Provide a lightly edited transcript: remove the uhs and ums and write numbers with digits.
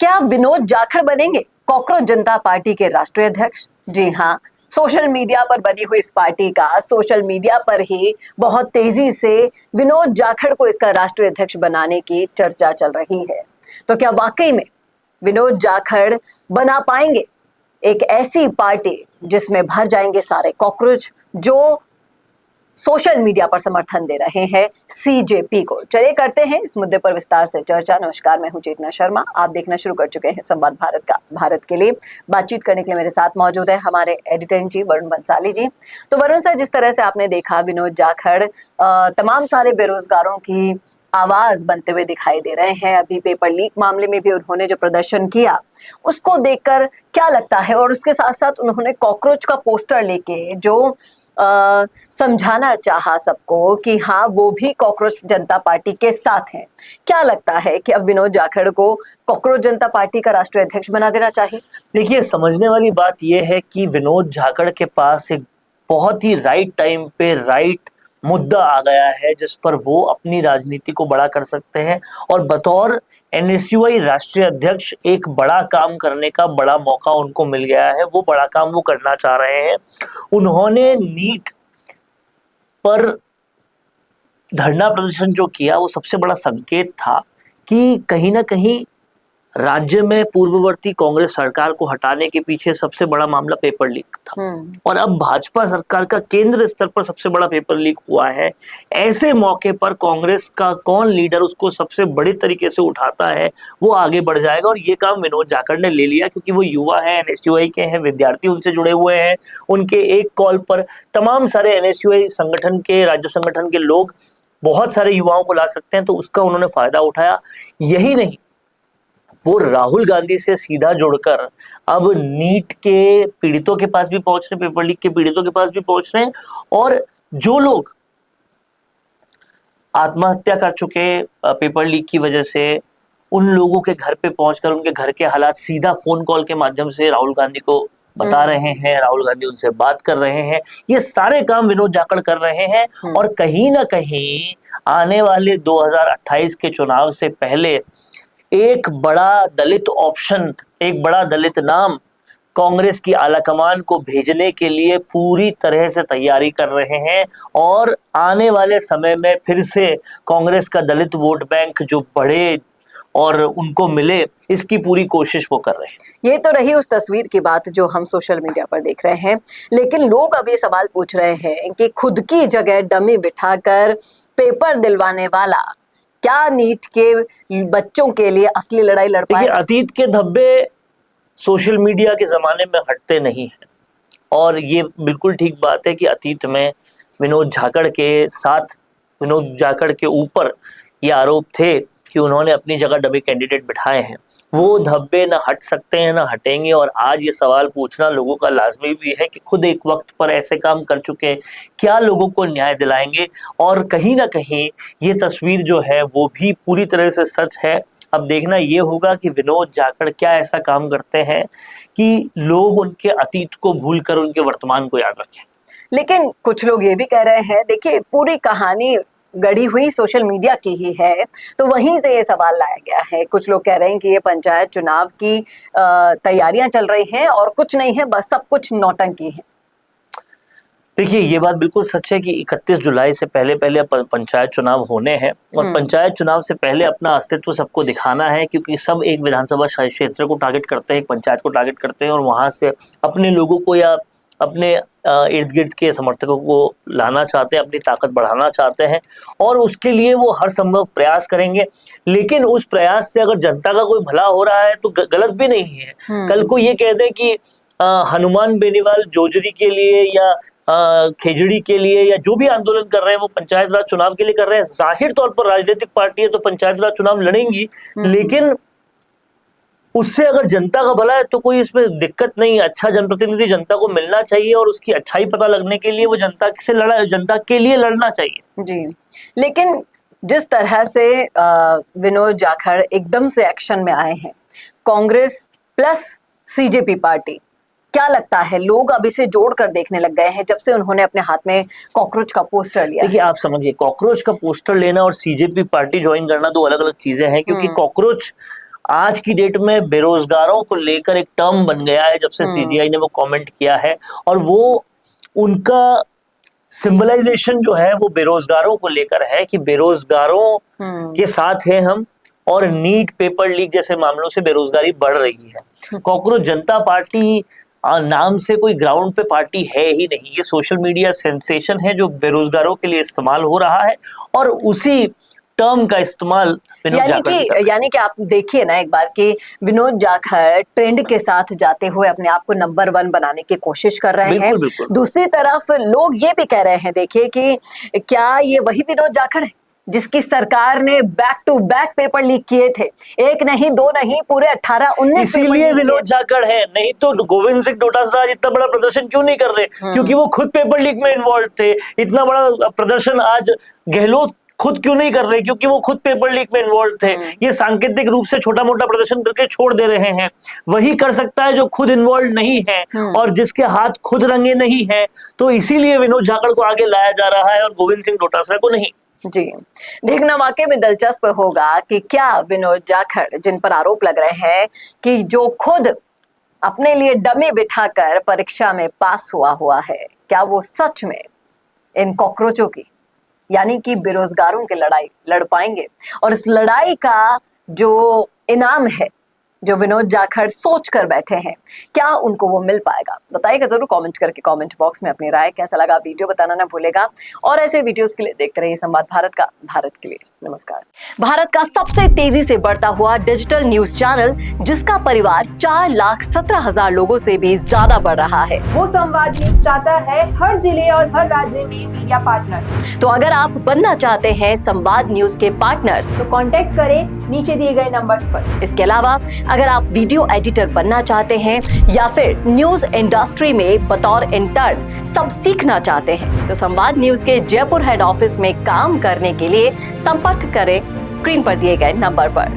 क्या विनोद जाखड़ बनेंगे कॉकरोच जनता पार्टी के राष्ट्रीय अध्यक्ष? जी हाँ, सोशल मीडिया पर बनी हुई इस पार्टी का सोशल मीडिया पर ही बहुत तेजी से विनोद जाखड़ को इसका राष्ट्रीय अध्यक्ष बनाने की चर्चा चल रही है। तो क्या वाकई में विनोद जाखड़ बना पाएंगे एक ऐसी पार्टी जिसमें भर जाएंगे सारे कॉकरोच जो सोशल मीडिया पर समर्थन दे रहे हैं सीजेपी को? चलिए करते हैं इस मुद्दे पर विस्तार से चर्चा। नमस्कार, मैं हूं चेतना शर्मा। आप देखना शुरू कर चुके हैं संवाद भारत का। भारत के लिए बातचीत करने के लिए मेरे साथ मौजूद है हमारे editor in chief Varun Bansali ji. तो वरुण सर, जिस तरह से आपने देखा विनोद जाखड़ तमाम सारे बेरोजगारों की आवाज बनते हुए दिखाई दे रहे हैं। अभी पेपर लीक मामले में भी उन्होंने जो प्रदर्शन किया उसको देखकर क्या लगता है, और उसके साथ साथ उन्होंने कॉकरोच का पोस्टर लेके जो समझाना चाहा सबको कि हाँ वो भी कॉकरोच जनता पार्टी के साथ हैं, क्या लगता है कि अब विनोद जाखड़ को कॉकरोच जनता पार्टी का राष्ट्रीय अध्यक्ष बना देना चाहिए? देखिए, समझने वाली बात यह है कि विनोद जाखड़ के पास एक बहुत ही राइट टाइम पे राइट मुद्दा आ गया है जिस पर वो अपनी राजनीति को बड़ा कर सकते हैं, और बतौर एनएसयूआई राष्ट्रीय अध्यक्ष एक बड़ा काम करने का बड़ा मौका उनको मिल गया है। वो बड़ा काम वो करना चाह रहे हैं। उन्होंने नीट पर धरना प्रदर्शन जो किया वो सबसे बड़ा संकेत था कि कहीं ना कहीं राज्य में पूर्ववर्ती कांग्रेस सरकार को हटाने के पीछे सबसे बड़ा मामला पेपर लीक था, और अब भाजपा सरकार का केंद्र स्तर पर सबसे बड़ा पेपर लीक हुआ है। ऐसे मौके पर कांग्रेस का कौन लीडर उसको सबसे बड़े तरीके से उठाता है, वो आगे बढ़ जाएगा। और ये काम विनोद जाखड़ ने ले लिया क्योंकि वो युवा है, एनएसयूआई के हैं, विद्यार्थी उनसे जुड़े हुए हैं। उनके एक कॉल पर तमाम सारे एनएसयूआई संगठन के, राज्य संगठन के लोग बहुत सारे युवाओं को ला सकते हैं, तो उसका उन्होंने फायदा उठाया। यही नहीं, वो राहुल गांधी से सीधा जुड़कर अब नीट के पीड़ितों के पास भी पहुंच रहे हैं, पेपर लीक के पीड़ितों के पास भी पहुंच रहे हैं, और जो लोग आत्महत्या कर चुके पेपर लीक की वजह से, उन लोगों के घर पे पहुंचकर उनके घर के हालात सीधा फोन कॉल के माध्यम से राहुल गांधी को बता रहे हैं। राहुल गांधी उनसे बात कर रहे हैं। ये सारे काम विनोद जाखड़ कर रहे हैं, और कहीं ना कहीं आने वाले 2028 के चुनाव से पहले एक बड़ा दलित ऑप्शन, एक बड़ा दलित नाम कांग्रेस की आलाकमान को भेजने के लिए पूरी तरह से तैयारी कर रहे हैं। और आने वाले समय में फिर से कांग्रेस का दलित वोट बैंक जो बढ़े और उनको मिले, इसकी पूरी कोशिश वो कर रहे हैं। ये तो रही उस तस्वीर की बात जो हम सोशल मीडिया पर देख रहे हैं, लेकिन लोग अब ये सवाल पूछ रहे हैं कि खुद की जगह डमी बिठाकर पेपर दिलवाने वाला क्या नीट के बच्चों के लिए असली लड़ाई लड़ पाएगा? अतीत के धब्बे सोशल मीडिया के जमाने में हटते नहीं हैं, और ये बिल्कुल ठीक बात है कि अतीत में विनोद जाखड़ के साथ, विनोद जाखड़ के ऊपर ये आरोप थे कि उन्होंने अपनी जगह डमी कैंडिडेट बिठाए हैं। वो धब्बे न हट सकते हैं, न हटेंगे। और आज ये सवाल पूछना लोगों का लाजमी भी है कि खुद एक वक्त पर ऐसे काम कर चुके हैं, क्या लोगों को न्याय दिलाएंगे? और कहीं ना कहीं ये तस्वीर जो है वो भी पूरी तरह से सच है। अब देखना ये होगा कि विनोद जाखड़ क्या ऐसा काम करते हैं कि लोग उनके अतीत को भूलकर उनके वर्तमान को याद रखें। लेकिन कुछ लोग ये भी कह रहे हैं, देखिए पूरी कहानी गढ़ी हुई सोशल मीडिया की ही है, तो वहीं से ये सवाल लाया गया है। कुछ लोग कह रहे हैं कि ये पंचायत चुनाव की तैयारियां चल रही हैं और कुछ नहीं है, बस सब कुछ नौटंकी है। देखिए, ये बात बिल्कुल सच है कि 31 जुलाई से पहले पहले पंचायत चुनाव होने हैं, और पंचायत चुनाव से पहले अपना अस्तित्व सबको दिखाना है, क्योंकि सब एक विधानसभा क्षेत्र को टारगेट करते हैं, एक पंचायत को टारगेट करते हैं, और वहां से अपने लोगों को या अपने इर्द गिर्द के समर्थकों को लाना चाहते हैं, अपनी ताकत बढ़ाना चाहते हैं, और उसके लिए वो हर संभव प्रयास करेंगे। लेकिन उस प्रयास से अगर जनता का कोई भला हो रहा है तो गलत भी नहीं है। कल को ये कह दे कि हनुमान बेनीवाल जोजरी के लिए या खेजड़ी के लिए या जो भी आंदोलन कर रहे हैं वो पंचायत राज चुनाव के लिए कर रहे हैं। जाहिर तौर पर राजनीतिक पार्टी है तो पंचायत राज चुनाव लड़ेंगी, लेकिन उससे अगर जनता का भला है तो कोई इसमें दिक्कत नहीं। अच्छा जनप्रतिनिधि जनता को मिलना चाहिए, और उसकी अच्छाई पता लगने के लिए वो जनता के लिए लड़ना चाहिए। जी, लेकिन जिस तरह से विनोद जाखड़ एकदम से एक्शन में आए हैं, कांग्रेस प्लस सीजेपी पार्टी, क्या लगता है लोग अब इसे जोड़कर देखने लग गए हैं जब से उन्होंने अपने हाथ में कॉकरोच का पोस्टर लिया? देखिए, आप समझिए, कॉकरोच का पोस्टर लेना और सीजेपी पार्टी ज्वाइन करना दो अलग अलग चीजें हैं, क्योंकि कॉकरोच आज की डेट में बेरोजगारों को लेकर एक टर्म बन गया है जब से सीजीआई ने वो कमेंट किया है, और वो उनका सिंबलाइजेशन जो है वो बेरोजगारों को लेकर है कि बेरोजगारों के साथ है हम, और नीट पेपर लीक जैसे मामलों से बेरोजगारी बढ़ रही है। कॉकरोच जनता पार्टी नाम से कोई ग्राउंड पे पार्टी है ही नहीं, ये सोशल मीडिया सेंसेशन है जो बेरोजगारों के लिए इस्तेमाल हो रहा है, और उसी टर्म का इस्तेमाल विनोद जाखड़ यानी कि आप देखिए ना एक बार कि विनोद जाखड़ ट्रेंड के साथ जाते हुए अपने आप को नंबर 1 बनाने की कोशिश कर रहे हैं। दूसरी तरफ लोग ये भी कह रहे हैं, देखिए कि क्या ये वही विनोद जाखड़ है जिसकी सरकार ने back to back paper leak किए थे, एक नहीं दो नहीं पूरे 18-19, इसीलिए विनोद जाखड़ है। नहीं तो गोविंद सिंह डोटासरा इतना बड़ा प्रदर्शन क्यों नहीं कर रहे? क्योंकि वो खुद पेपर लीक में इन्वॉल्व थे। इतना बड़ा प्रदर्शन आज गहलोत खुद क्यों नहीं कर रहे? क्योंकि वो खुद पेपर लीक में इन्वॉल्व थे। ये सांकेतिक रूप से छोटा मोटा प्रदर्शन करके छोड़ दे रहे हैं। वही कर सकता है जो खुद इन्वॉल्व नहीं है और जिसके हाथ खुद रंगे नहीं है। तो इसीलिए विनोद जाखड़ को आगे लाया जा रहा है और गोविंद सिंह डोटासरा को नहीं। जी, देखना वाकई में दिलचस्प होगा कि क्या विनोद जाखड़, जिन पर आरोप लग रहे हैं कि जो खुद अपने लिए डमी बिठाकर परीक्षा में पास हुआ है, क्या वो सच में इन कॉकरोचों की यानी कि बेरोजगारों की लड़ाई लड़ पाएंगे? और इस लड़ाई का जो इनाम है, जो विनोद जाखड़ सोच कर बैठे हैं, क्या उनको वो मिल पाएगा? बताइएगा जरूर कमेंट करके कमेंट बॉक्स में अपनी राय। कैसा लगा वीडियो बताना ना भूलेगा, और ऐसे वीडियोस के लिए देखते रहिए संवाद भारत का। भारत के लिए नमस्कार। भारत का सबसे तेजी से बढ़ता हुआ डिजिटल न्यूज चैनल, जिसका परिवार 4,17,000 लोगों से भी ज्यादा बढ़ रहा है, वो संवाद न्यूज चाहता है हर जिले और हर राज्य में मीडिया पार्टनर्स। तो अगर आप बनना चाहते हैं संवाद न्यूज के पार्टनर्स, तो कांटेक्ट करें नीचे दिए गए नंबर्स पर। इसके अलावा अगर आप वीडियो एडिटर बनना चाहते हैं या फिर न्यूज इंडस्ट्री में बतौर इंटर्न सब सीखना चाहते हैं, तो संवाद न्यूज के जयपुर हेड ऑफिस में काम करने के लिए संपर्क करें स्क्रीन पर दिए गए नंबर पर।